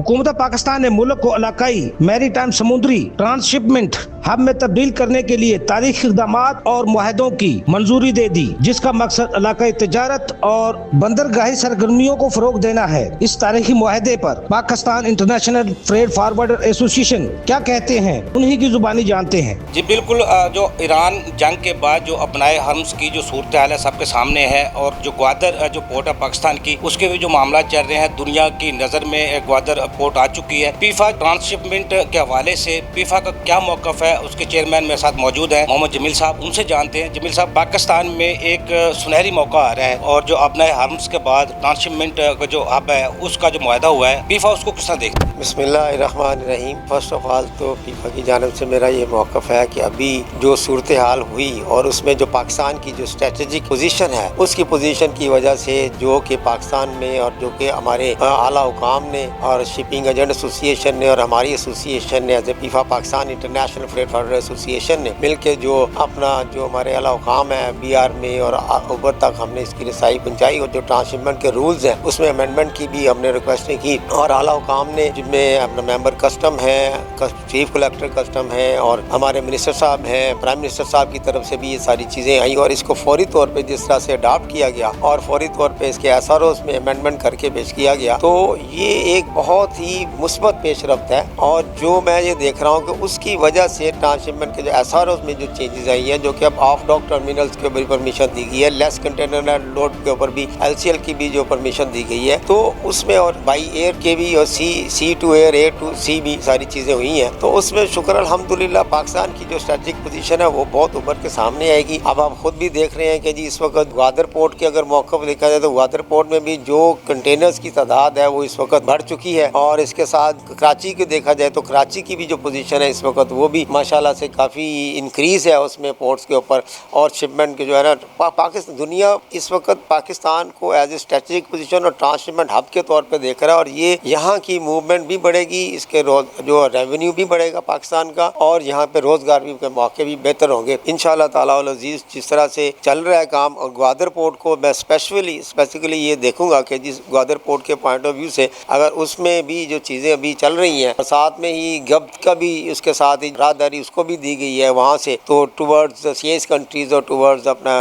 हुकूमत पाकिस्तान ने मुल्क को इलाकाई मैरी टाइम समुद्री ट्रांसशिपमेंट हब में तब्दील करने के लिए तारीखी इक़दाम और मुआहदों की मंजूरी दे दी, जिसका मकसद इलाकाई तिजारत और बंदरगाही सरगर्मियों को फरोग देना है। इस तारीखी मुआहदे पर Pakistan international freight forwarder association क्या कहते हैं, उन्हीं की जुबानी जानते हैं। जी बिल्कुल, जो ईरान जंग के बाद जो अपनाए हर्म्स की जो सूरत हाल है सबके सामने है, और जो ग्वादर जो पोर्ट है पाकिस्तान की, उसके भी जो मामला चल रहे हैं, दुनिया की नज़र में ग्वादर पोर्ट आ चुकी है। फीफा ट्रांसशिपमेंट के हवाले से फीफा का क्या मौक़िफ़ है, उसके चेयरमैन मेरे साथ मौजूद हैं मोहम्मद जमील साहब, उनसे जानते हैं। जमील साहब, पाकिस्तान में एक सुनहरी मौका आ रहा है, और जो अपनाए हर्म्स के बाद ट्रांसशिपमेंट का जो हब है उसका जो मुआहदा हुआ है, फीफा उसको किस तरह देखता है? बिस्मिल्लाहिर्रहमानिर्रहीम। फर्स्ट ऑफ ऑल तो फीफा की जानिब से मेरा ये मौक़िफ़ है कि अभी जो सूरत हाल हुई और उसमें जो पाकिस्तान की जो स्ट्रेटजिक पोजीशन है, उसकी पोजीशन की वजह से जो कि पाकिस्तान में और जो कि हमारे आला हुकाम ने और शिपिंग एजेंट एसोसिएशन ने और हमारी एसोसिएशन ने as a PIFFA Pakistan international freight forwarder association ने मिलकर जो अपना जो हमारे आला हुकाम है BR में और ऊपर तक हमने इसकी रसाई पहुँचाई, और जो ट्रांसशिपमेंट के रूल्स हैं उसमें अमेंडमेंट की भी हमने रिक्वेस्टें की, और आला हुकाम ने जिनमें अपना मेंबर कस्टम है, चीफ कलेक्टर कस्टम है, और हमारे मिनिस्टर साहब हैं, प्राइम मिनिस्टर साहब की तरफ से भी ये सारी चीज़ें आई, और इसको फौरी तौर पे जिस तरह से अडॉप्ट किया गया और फौरी तौर पे इसके SROs में अमेंडमेंट करके पेश किया गया, तो ये एक बहुत ही मुस्बत पेशरफ्त है। और जो मैं ये देख रहा हूँ कि उसकी वजह से ट्रांसशिपमेंट के जो SROs में जो चेंजेस आई हैं, जो कि अब ऑफ डॉक टर्मिनल्स के ऊपर भी परमिशन दी गई है, लेस कंटेनर लोड के ऊपर भी LCL की भी जो परमिशन दी गई है, तो उसमें और बाई एयर के भी और sea to air A to C भी सारी चीज़ें हुई हैं, तो उसमें शुक्र अल्हम्दुलिल्लाह पाकिस्तान की जो स्ट्रेटजिक पोजीशन है वो बहुत उभर के सामने आएगी। अब आप खुद भी देख रहे हैं कि जी इस वक्त ग्वादर पोर्ट के अगर मौक़िफ़ देखा जाए तो ग्वादर पोर्ट में भी जो कंटेनर्स की तादाद है वो इस वक्त बढ़ चुकी है, और इसके साथ कराची को देखा जाए तो कराची की भी जो पोजीशन है इस वक्त वो भी माशाल्लाह से काफ़ी इंक्रीज़ है उसमें पोर्ट्स के ऊपर, और शिपमेंट के जो है ना पाकिस्तान दुनिया इस वक्त पाकिस्तान को एज ए स्ट्रेटजिक पोजीशन और ट्रांसशिपमेंट हब के तौर पर देख रहा है, और ये यहाँ की मूवमेंट भी बढ़ेगी, इसके जो रेवेन्यू भी बढ़ेगा पाकिस्तान का, और यहाँ पे रोज़गार भी के मौके भी बेहतर होंगे इंशाअल्लाह ताला अल अज़ीज़। जिस तरह से चल रहा है काम, और ग्वादर पोर्ट को मैं स्पेसिफिकली ये देखूंगा कि जिस ग्वादर पोर्ट के पॉइंट ऑफ व्यू से अगर उसमें भी जो चीज़ें अभी चल रही हैं, साथ में ही गब्त का भी उसके साथ ही राहदारी उसको भी दी गई है वहाँ से, तो टूवर्ड्स सीएस कंट्रीज़ और टूवर्ड्स अपना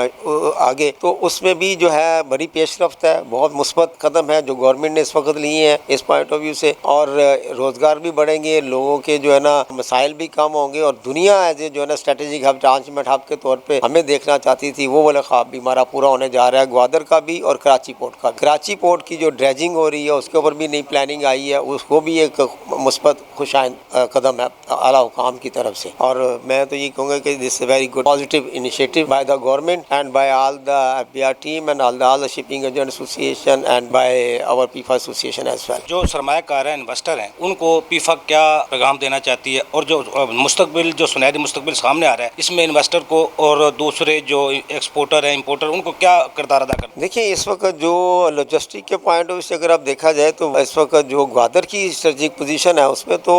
आगे, तो उसमें भी जो है बड़ी पेशरफ्त है, बहुत मुस्बत कदम है जो गवर्नमेंट ने इस वक्त लिए हैं इस पॉइंट ऑफ व्यू से, और रोज़गार भी बढ़ेंगे, लोगों के जो है ना मसाइल भी कम होंगे, और दुनिया एज ए जो है ना स्ट्रेटेजिक हब ट्रांसशिपमेंट हब के तौर पे हमें देखना चाहती थी, वो वाला ख्वाब भी हमारा पूरा होने जा रहा है, ग्वादर का भी और कराची पोर्ट का। कराची पोर्ट की जो ड्रेजिंग हो रही है उसके ऊपर भी नई प्लानिंग आई है, उसको भी एक मुस्बत खुशाइन कदम है आला हुकाम की तरफ से, और मैं तो ये कहूँगा कि this very good positive initiative by the government and by all the FBR team and all the shipping agent association and by our PIFFA association as well. जो सरमायाकार हैं, इन्वेस्टर हैं, उनको फीफा क्या पैगाम देना चाहती है, और जो मुस्तकबिल जो सुनहरी मुस्तकबिल सामने आ रहा है, इसमें इन्वेस्टर को और दूसरे जो एक्सपोर्टर हैं, इंपोर्टर, उनको क्या किरदार अदा करना? देखिए इस वक्त जो लॉजिस्टिक के पॉइंट ऑफ व्यू से अगर आप देखा जाए तो इस वक्त जो ग्वादर की स्ट्रेटजिक पोजीशन है उसमें तो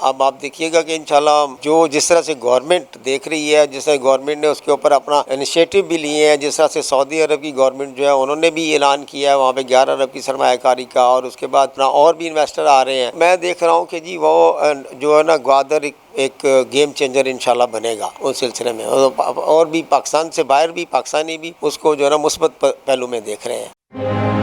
अब आप देखिएगा कि इंशाल्लाह जो जिस तरह से गवर्नमेंट देख रही है, जिस तरह गवर्नमेंट ने उसके ऊपर अपना इनिशिएटिव भी लिए हैं, जिस तरह से सऊदी अरब की गवर्नमेंट जो है उन्होंने भी ऐलान किया है वहाँ पे 11 अरब की सरमायाकारी का, और उसके बाद अपना और भी इन्वेस्टर आ रहे हैं। मैं देख रहा हूँ कि जी वो जो है ना ग्वादर एक गेम चेंजर इंशाल्लाह बनेगा उस सिलसिले में, और भी पाकिस्तान से बाहर भी पाकिस्तानी भी उसको जो है ना मुस्बत पहलू में देख रहे हैं।